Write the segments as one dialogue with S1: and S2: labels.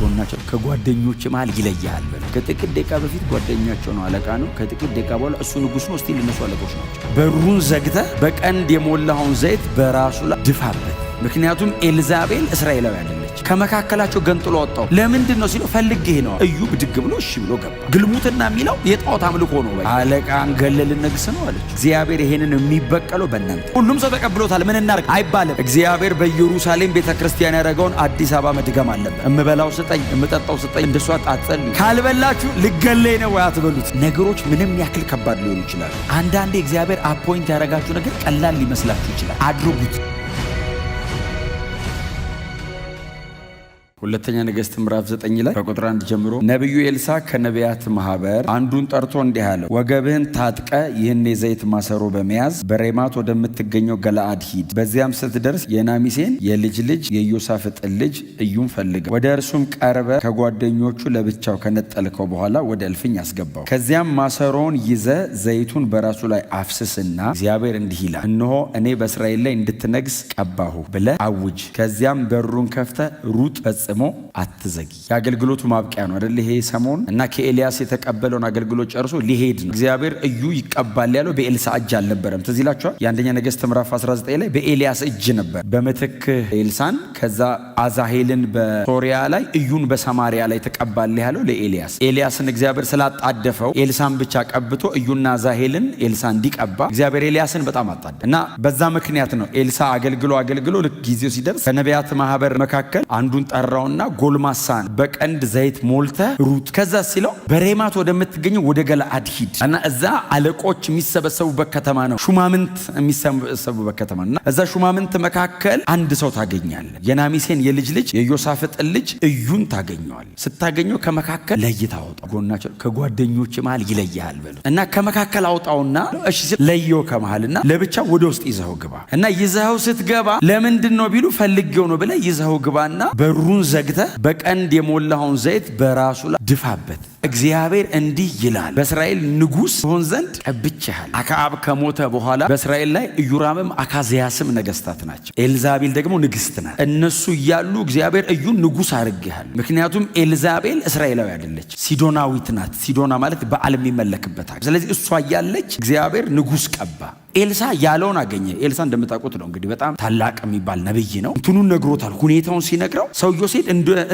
S1: ጎናቸው ከጓደኞች መሃል ይለያል በል። ከጥቂት ደቂቃ በፊት ጓደኛቸው ነው አለቃ ነው። ከጥቂት ደቂቃ በኋላ እሱ ንጉስ ነው። ስቲል እነሱ አለቆች ናቸው። በሩን ዘግተህ በቀንድ የሞላውን ዘይት በራሱ ላይ ድፋበት። ምክንያቱም ኤልዛቤል እስራኤላዊ አይደለች። ከመካከላቸው ገንጥሎ ወጣው። ለምንድን ነው ሲለው ፈልጌህ ነው። እዩ ብድግ ብሎ እሺ ብሎ ገባ። ግልሙትና የሚለው የጣዖት አምልኮ ነው። አለቃን ገለል ነግስ ነው አለች። እግዚአብሔር ይሄንን የሚበቀለው በእናንተ። ሁሉም ሰው ተቀብሎታል። ምን እናርግ አይባልም። እግዚአብሔር በኢየሩሳሌም ቤተክርስቲያን ያደረገውን አዲስ አበባ መድገም አለበት። እምበላው ስጠኝ፣ እምጠጣው ስጠኝ። እንደሷ አትጸልዩ። ካልበላችሁ ልገለይ ነው ወይ አትበሉት። ነገሮች ምንም ያክል ከባድ ሊሆኑ ይችላሉ። አንዳንዴ እግዚአብሔር አፖይንት ያደረጋችሁ ነገር ቀላል ሊመስላችሁ ይችላል። አድርጉት። ሁለተኛ ነገሥት ምዕራፍ 9 ላይ ከቁጥር 1 ጀምሮ ነቢዩ ኤልሳ ከነቢያት ማህበር አንዱን ጠርቶ እንዲህ አለ፣ ወገብህን ታጥቀ ይህን የዘይት ማሰሮ በመያዝ በሬማት ወደምትገኘው ገለአድ ሂድ። በዚያም ስትደርስ የናሚሴን የልጅ ልጅ የኢዮሳፍጥን ልጅ እዩን ፈልገው። ወደ እርሱም ቀርበ ከጓደኞቹ ለብቻው ከነጠልከው በኋላ ወደ እልፍኝ አስገባው። ከዚያም ማሰሮውን ይዘ ዘይቱን በራሱ ላይ አፍስስና እግዚአብሔር እንዲህ ይላል፣ እነሆ እኔ በእስራኤል ላይ እንድትነግስ ቀባሁ ብለ አውጅ። ከዚያም በሩን ከፍተ ሩጥ ፈጽሞ አትዘጊ። የአገልግሎቱ ማብቂያ ነው አይደል? ይሄ ሰሞን እና ከኤልያስ የተቀበለውን አገልግሎት ጨርሶ ሊሄድ ነው። እግዚአብሔር እዩ ይቀባል ያለው በኤልሳ እጅ አልነበረም። ትዝ ይላችኋል። የአንደኛ ነገሥት ምዕራፍ 19 ላይ በኤልያስ እጅ ነበር። በምትክ ኤልሳን ከዛ አዛሄልን በሶሪያ ላይ እዩን በሰማሪያ ላይ ተቀባል ያለው ለኤልያስ። ኤልያስን እግዚአብሔር ስላጣደፈው ኤልሳን ብቻ ቀብቶ እዩና አዛሄልን ኤልሳ እንዲቀባ እግዚአብሔር ኤልያስን በጣም አጣደ እና በዛ ምክንያት ነው ኤልሳ አገልግሎ ልክ ጊዜው ሲደርስ ከነቢያት ማህበር መካከል አንዱን ጠራውና ጎልማሳን በቀንድ ዘይት ሞልተ ሩጥ። ከዛ ሲለው በሬማት ወደምትገኘው ወደ ገለአድ ሂድ እና እዛ አለቆች የሚሰበሰቡበት ከተማ ነው። ሹማምንት የሚሰበሰቡበት ከተማ እና እዛ ሹማምንት መካከል አንድ ሰው ታገኛለህ። የናሚሴን የልጅ ልጅ የኢዮሳፍጥን ልጅ እዩን ታገኘዋል። ስታገኘው ከመካከል ለይታ አውጣው። ጎናቸው ከጓደኞች መሃል ይለያል በሉት እና ከመካከል አውጣውና እሺ ሲል ለየው ከመሃልና ለብቻ ወደ ውስጥ ይዘው ግባ እና ይዘው ስትገባ ለምንድን ነው ቢሉ ፈልጌው ነው ብለህ ይዘው ግባና በሩን ዘግተህ በቀንድ የሞላውን ዘይት በራሱ ላይ ድፋበት። እግዚአብሔር እንዲህ ይላል፣ በእስራኤል ንጉሥ ሆን ዘንድ ቀብቼሃል። አክዓብ ከሞተ በኋላ በእስራኤል ላይ ኢዮራምም አካዝያስም ነገስታት ናቸው። ኤልዛቤል ደግሞ ንግስት ናት። እነሱ እያሉ እግዚአብሔር እዩን ንጉሥ አድርጌሃል። ምክንያቱም ኤልዛቤል እስራኤላዊ አይደለች፣ ሲዶናዊት ናት። ሲዶና ማለት በዓል የሚመለክበት። ስለዚህ እሷ እያለች እግዚአብሔር ንጉሥ ቀባ። ኤልሳ ያለውን አገኘ። ኤልሳ እንደምታውቁት ነው እንግዲህ በጣም ታላቅ የሚባል ነብይ ነው። እንትኑን ነግሮታል። ሁኔታውን ሲነግረው ሰውየው ሴት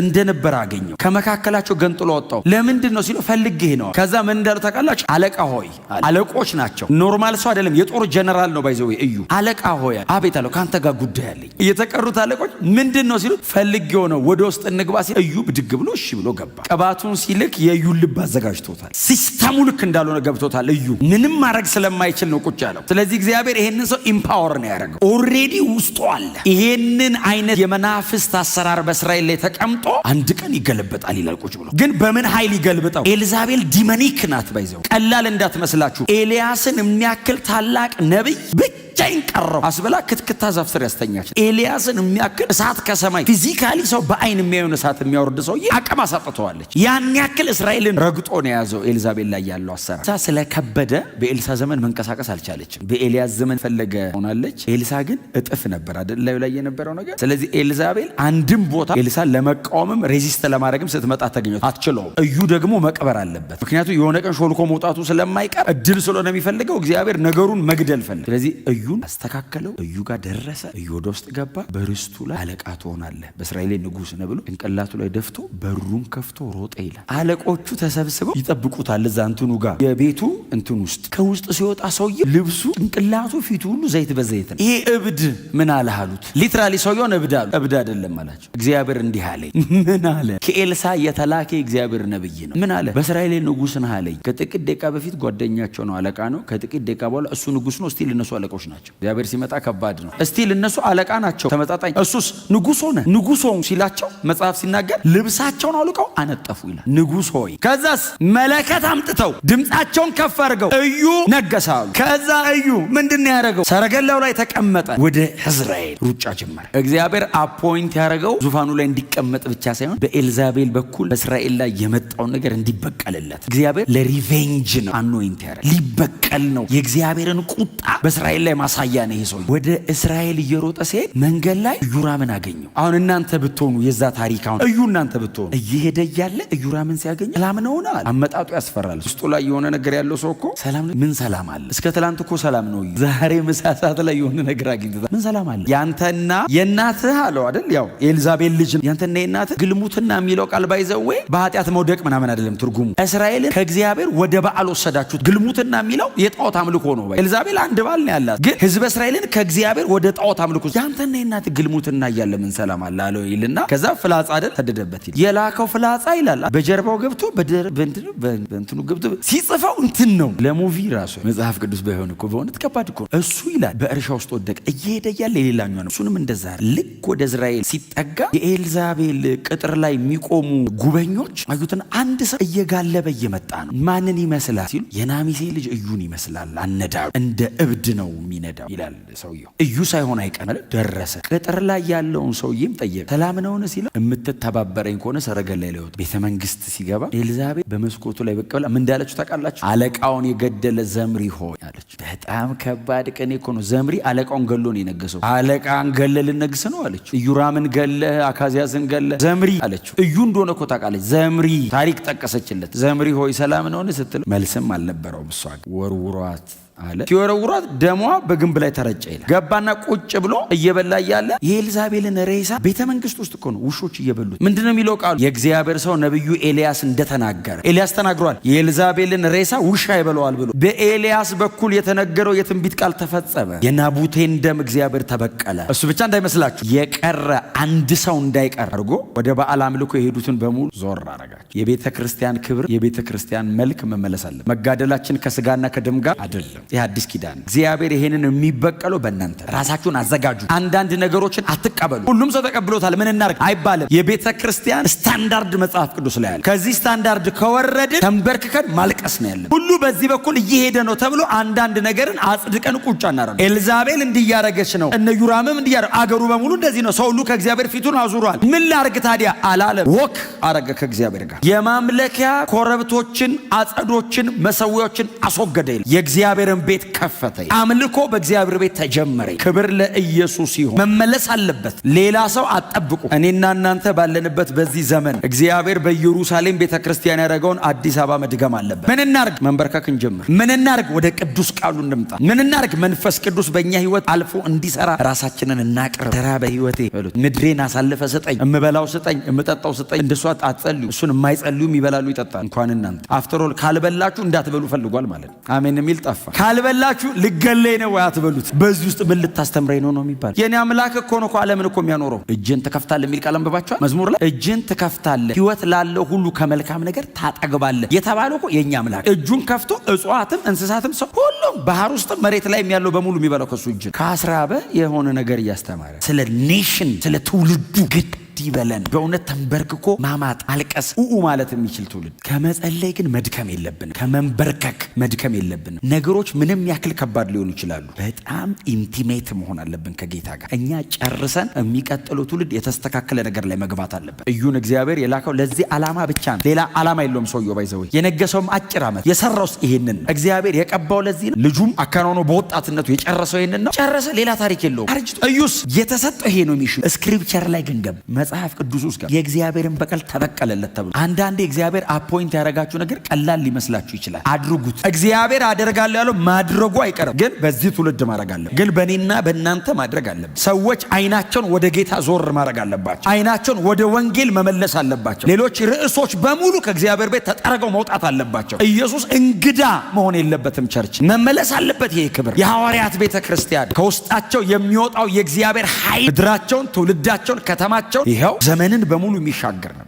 S1: እንደነበረ አገኘው። ከመካከላቸው ገንጥሎ ወጣው። ለምንድን ነው ሲለው ፈልጌህ ነው። ከዛ ምን እንዳለው ታውቃላችሁ? አለቃ ሆይ። አለቆች ናቸው። ኖርማል ሰው አይደለም። የጦር ጀነራል ነው ባይዘው እዩ። አለቃ ሆይ አቤት አለው። ካንተ ጋር ጉዳይ አለኝ። የተቀሩት አለቆች ምንድን ነው ሲሉት ፈልጌው ነው። ወደ ውስጥ እንግባ ሲል እዩ ብድግ ብሎ እሺ ብሎ ገባ። ቅባቱን ሲልክ የእዩን ልብ አዘጋጅቶታል። ሲስተሙ ልክ እንዳልሆነ ገብቶታል። እዩ ምንም ማድረግ ስለማይችል ነው ቁጭ ያለው። ስለዚህ እግዚአብሔር ይሄንን ሰው ኢምፓወር ነው ያደረገው። ኦልሬዲ ውስጡ አለ። ይሄንን አይነት የመናፍስት አሰራር በእስራኤል ላይ ተቀምጦ አንድ ቀን ይገለበጣል ይላል ቁጭ ብሎ። ግን በምን ኃይል ይገልብጠው? ኤልዛቤል ዲመኒክ ናት ባይዘው። ቀላል እንዳትመስላችሁ። ኤልያስን የሚያክል ታላቅ ነብይ ብቻዬን ቀረው አስብላ ክትክታ ዛፍ ስር ያስተኛች። ኤልያስን የሚያክል እሳት ከሰማይ ፊዚካሊ ሰው በአይን የሚያዩን እሳት የሚያወርድ ሰው አቅም አሳጥተዋለች። ያን ያክል እስራኤልን ረግጦ ነው የያዘው ኤልዛቤል ላይ ያለው አሰራር። ስለከበደ በኤልሳ ዘመን መንቀሳቀስ አልቻለችም። በኤልያስ ዘመን ፈለገ ሆናለች። ኤልሳ ግን እጥፍ ነበር አይደል ላዩ ላይ የነበረው ነገር። ስለዚህ ኤልዛቤል አንድም ቦታ ኤልሳን ለመቃወምም ሬዚስት ለማድረግም ስትመጣ ተገኘት አትችለውም። እዩ ደግሞ መቅበር አለበት። ምክንያቱም የሆነ ቀን ሾልኮ መውጣቱ ስለማይቀር እድል ስለሆነ የሚፈልገው እግዚአብሔር ነገሩን መግደል ፈለገ። ስለዚህ እዩን አስተካከለው። እዩ ጋር ደረሰ። እዩ ወደ ውስጥ ገባ። በርስቱ ላይ አለቃ ትሆናለህ፣ በእስራኤል ንጉሥ ነህ ብሎ ጭንቅላቱ ላይ ደፍቶ በሩን ከፍቶ ሮጠ ይላል። አለቆቹ ተሰብስበው ይጠብቁታል። እዛ እንትኑ ጋር የቤቱ እንትን ውስጥ ከውስጥ ሲወጣ ሰውዬ ልብሱ ጭንቅላቱ ፊቱ ሁሉ ዘይት በዘይት ነው። ይሄ እብድ ምን አለ አሉት። ሊትራሊ ሰውየውን እብድ አሉ። እብድ አይደለም አላቸው። እግዚአብሔር እንዲህ አለኝ። ምን አለ? ከኤልሳ የተላከ እግዚአብሔር ነብይ ነው። ምን አለ? በእስራኤል ንጉሥ ነህ አለኝ። ከጥቂት ደቂቃ በፊት ጓደኛቸው ነው አለቃ ነው። ከጥቂት ደቂቃ በኋላ እሱ ንጉሥ ነው። ስቲል እነሱ አለቆች ናቸው። እግዚአብሔር ሲመጣ ከባድ ነው። ስቲል እነሱ አለቃ ናቸው ተመጣጣኝ። እሱስ ንጉሥ ሆነ። ንጉሥ ሆኑ ሲላቸው መጽሐፍ ሲናገር ልብሳቸውን አውልቀው አነጠፉ ይላል። ንጉሥ ሆይ። ከዛስ መለከት አምጥተው ድምፃቸውን ከፍ አድርገው እዩ ነገሳሉ። ከዛ እዩ ምንድን ነው ያደረገው? ሰረገላው ላይ ተቀመጠ። ወደ እስራኤል ሩጫ ጀመረ። እግዚአብሔር አፖይንት ያደረገው ዙፋኑ ላይ እንዲቀመጥ ብቻ ሳይሆን በኤልዛቤል በኩል በእስራኤል ላይ የመጣውን ነገር እንዲበቀልለት። እግዚአብሔር ለሪቬንጅ ነው አኖይንት ያደረገ፣ ሊበቀል ነው። የእግዚአብሔርን ቁጣ በእስራኤል ላይ ማሳያ ነው። ይሄ ሰው ወደ እስራኤል እየሮጠ ሲሄድ መንገድ ላይ ኢዮራምን አገኘው። አሁን እናንተ ብትሆኑ የዛ ታሪክ አሁን እናንተ ብትሆኑ እየሄደ እያለ ኢዮራምን ሲያገኝ ሰላም ነው አለ። አመጣጡ ያስፈራል። ውስጡ ላይ የሆነ ነገር ያለው ሰው እኮ ሰላም ምን ሰላም አለ? እስከ ትላንት እኮ ሰላም ነው። ዛሬ ምሳ ሰዓት ላይ የሆነ ነገር አግኝተታ ምን ሰላም አለ? ያንተና የእናትህ አለው አይደል? ያው የኤልዛቤል ልጅ ያንተና የእናትህ ግልሙትና የሚለው ቃል ባይዘዌ በኃጢአት መውደቅ ምናምን አይደለም ትርጉሙ። እስራኤልን ከእግዚአብሔር ወደ በዓል ወሰዳችሁት። ግልሙትና የሚለው የጣዖት አምልኮ ነው። ኤልዛቤል አንድ ባል ነው ያላት፣ ግን ህዝበ እስራኤልን ከእግዚአብሔር ወደ ጣዖት አምልኮ ያንተና የእናትህ ግልሙትና እያለ ምን ሰላም አለ አለው ይልና ከዛ ፍላጻ አይደል ተደደበት ይል የላከው ፍላጻ ይላል በጀርባው ገብቶ በእንትኑ ገብቶ ሲጽፈው እንትን ነው ለሙቪ ራሱ መጽሐፍ ቅዱስ ባይሆን እኮ በእውነት ከባድ እኮ እሱ ይላል በእርሻ ውስጥ ወደቀ። እየሄደ እያለ የሌላኛው ነው እሱንም እንደዛ ልክ ወደ እስራኤል ሲጠጋ የኤልዛቤል ቅጥር ላይ የሚቆሙ ጉበኞች አዩትን። አንድ ሰው እየጋለበ እየመጣ ነው። ማንን ይመስላል ሲሉ የናሚሴ ልጅ እዩን ይመስላል። አነዳው እንደ እብድ ነው የሚነዳው ይላል ሰውየው። እዩ ሳይሆን አይቀር ደረሰ። ቅጥር ላይ ያለውን ሰውዬም ጠየቀ። ሰላም ነውን ሲለው የምትተባበረኝ ከሆነ ሰረገላ ላይ ወጥ ቤተ መንግስት ሲገባ ኤልዛቤል በመስኮቱ ላይ በቀላ ምን እንዳለችው ታውቃላችሁ? አለቃውን የገደለ ዘምሪ ሆይ አለች። በጣም ከባድ ቀን እኮ ነው። ዘምሪ አለቃውን ገሎ ነው የነገሰው። አለቃን ገለ ልነግስ ነው አለች። ኢዮራምን ገለ አካዚያስን ገለ ዘምሪ አለችው። እዩ እንደሆነ እኮ ታውቃለች። ዘምሪ ታሪክ ጠቀሰችለት። ዘምሪ ሆይ ሰላም ነውን ስትል መልስም አልነበረውም። እሷ ወርውሯት አለ። ሲወረውራት ደሟ በግንብ ላይ ተረጨ ይላል። ገባና ቁጭ ብሎ እየበላ እያለ የኤልዛቤልን ሬሳ ቤተ መንግስት ውስጥ እኮ ነው ውሾች እየበሉት። ምንድነው የሚለው ቃሉ? የእግዚአብሔር ሰው ነብዩ ኤልያስ እንደተናገረ ኤልያስ ተናግሯል። የኤልዛቤልን ሬሳ ውሻ ይበለዋል ብሎ በኤልያስ በኩል የተነገረው የትንቢት ቃል ተፈጸመ። የናቡቴን ደም እግዚአብሔር ተበቀለ። እሱ ብቻ እንዳይመስላችሁ የቀረ አንድ ሰው እንዳይቀር አድርጎ ወደ በዓል አምልኮ የሄዱትን በሙሉ ዞር አረጋቸው። የቤተ ክርስቲያን ክብር፣ የቤተ ክርስቲያን መልክ መመለስ አለ። መጋደላችን ከስጋና ከደም ጋር አይደለም። ይህ አዲስ ኪዳን። እግዚአብሔር ይሄንን የሚበቀለው በእናንተ ራሳችሁን አዘጋጁ። አንዳንድ ነገሮችን አትቀበሉ። ሁሉም ሰው ተቀብሎታል ምን እናርግ አይባልም። የቤተ ክርስቲያን ስታንዳርድ መጽሐፍ ቅዱስ ላይ አለ። ከዚህ ስታንዳርድ ከወረድን ተንበርክከን ማልቀስ ነው ያለን። ሁሉ በዚህ በኩል እየሄደ ነው ተብሎ አንዳንድ ነገርን አጽድቀን ቁጭ እናደርጋለን። ኤልዛቤል እንዲያረገች ነው፣ እነ ዩራምም እንዲያረግ፣ አገሩ በሙሉ እንደዚህ ነው። ሰው ሁሉ ከእግዚአብሔር ፊቱን አዙሯል። ምን ላርግ ታዲያ አላለም። ወክ አረገ ከእግዚአብሔር ጋር። የማምለኪያ ኮረብቶችን፣ አጸዶችን፣ መሰዊያዎችን አስወገደ። የእግዚአብሔር ቤት ከፈተ። አምልኮ በእግዚአብሔር ቤት ተጀመረ። ክብር ለኢየሱስ ይሁን። መመለስ አለበት። ሌላ ሰው አጠብቁ። እኔና እናንተ ባለንበት በዚህ ዘመን እግዚአብሔር በኢየሩሳሌም ቤተክርስቲያን ያደረገውን አዲስ አበባ መድገም አለበት። ምን እናርግ? መንበርከክ እንጀምር። ምን እናርግ? ወደ ቅዱስ ቃሉ እንምጣ። ምን እናርግ? መንፈስ ቅዱስ በእኛ ህይወት አልፎ እንዲሰራ ራሳችንን እናቅርብ። ተራ በህይወቴ በሉት። ምድሬን አሳልፈ ስጠኝ፣ እምበላው ስጠኝ፣ እምጠጣው ስጠኝ። እንደሷ አትጸልዩ። እሱን የማይጸልዩም ይበላሉ ይጠጣሉ። እንኳን እናንተ አፍተሮል ካልበላችሁ እንዳትበሉ ፈልጓል ማለት ነው። አሜን የሚል ጠፋ። ካልበላችሁ ልገለይ ነው አትበሉት። በዚህ ውስጥ ምን ልታስተምረኝ ነው የሚባል። የኔ አምላክ እኮ ነው ዓለምን እኮ የሚያኖረው። እጅን ትከፍታለህ የሚል ቃል አንብባችኋል መዝሙር ላይ። እጅን ትከፍታለህ ህይወት ላለው ሁሉ ከመልካም ነገር ታጠግባለህ የተባለው እኮ የኛ አምላክ እጁን ከፍቶ እጽዋትም እንስሳትም ሰው ሁሉም ባህር ውስጥ መሬት ላይ ያለው በሙሉ የሚበላው ከሱ እጅ ከአስራበ የሆነ ነገር እያስተማረ ስለ ኔሽን ስለ ትውልዱ ግድ ይበለን። በእውነት ተንበርክኮ ማማጥ አልቀስ ኡኡ ማለት የሚችል ትውልድ። ከመጸለይ ግን መድከም የለብንም። ከመንበርከክ መድከም የለብንም። ነገሮች ምንም ያክል ከባድ ሊሆኑ ይችላሉ። በጣም ኢንቲሜት መሆን አለብን ከጌታ ጋር። እኛ ጨርሰን የሚቀጥለው ትውልድ የተስተካከለ ነገር ላይ መግባት አለብን። እዩን እግዚአብሔር የላከው ለዚህ ዓላማ ብቻ ነው። ሌላ ዓላማ የለውም። ሰውየው ባይዘው የነገሰውም አጭር ዓመት የሰራውስ ይሄንን ነው። እግዚአብሔር የቀባው ለዚህ ነው። ልጁም አካናውኖ በወጣትነቱ የጨረሰው ይሄንን ነው። ጨረሰ። ሌላ ታሪክ የለውም። አርጅቶ እዩስ የተሰጠው ይሄ ነው ሚሽን። ስክሪፕቸር ላይ ገንገብ መጽሐፍ ቅዱስ ጋር የእግዚአብሔርን በቀል ተበቀለለት ተብሎ አንዳንዴ እግዚአብሔር አፖይንት ያደረጋችሁ ነገር ቀላል ሊመስላችሁ ይችላል። አድርጉት። እግዚአብሔር አደርጋለሁ ያለው ማድረጉ አይቀርም፣ ግን በዚህ ትውልድ ማድረግ አለበት። ግን በእኔና በእናንተ ማድረግ አለበት። ሰዎች አይናቸውን ወደ ጌታ ዞር ማድረግ አለባቸው። አይናቸውን ወደ ወንጌል መመለስ አለባቸው። ሌሎች ርዕሶች በሙሉ ከእግዚአብሔር ቤት ተጠርገው መውጣት አለባቸው። ኢየሱስ እንግዳ መሆን የለበትም። ቸርች መመለስ አለበት። ይሄ ክብር የሐዋርያት ቤተ ክርስቲያን ከውስጣቸው የሚወጣው የእግዚአብሔር ኃይል ምድራቸውን፣ ትውልዳቸውን፣ ከተማቸውን ይኸው ዘመንን በሙሉ የሚሻገር ነው።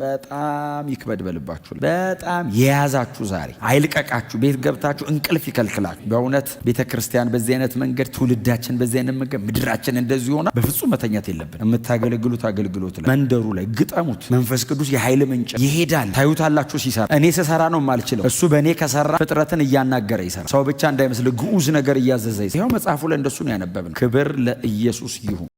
S1: በጣም ይክበድ በልባችሁ። በጣም የያዛችሁ ዛሬ አይልቀቃችሁ። ቤት ገብታችሁ እንቅልፍ ይከልክላችሁ። በእውነት ቤተ ክርስቲያን በዚህ አይነት መንገድ፣ ትውልዳችን በዚህ አይነት መንገድ፣ ምድራችን እንደዚህ ሆና በፍጹም መተኛት የለብን። የምታገለግሉት አገልግሎት ላይ መንደሩ ላይ ግጠሙት። መንፈስ ቅዱስ የኃይል ምንጭ ይሄዳል። ታዩታላችሁ ሲሰራ። እኔ ስሰራ ነው የማልችለው። እሱ በእኔ ከሰራ ፍጥረትን እያናገረ ይሰራ። ሰው ብቻ እንዳይመስል ግዑዝ ነገር እያዘዘ ይሰራ። ይኸው መጽሐፉ ላይ እንደሱ ነው ያነበብን። ክብር ለኢየሱስ ይሁን።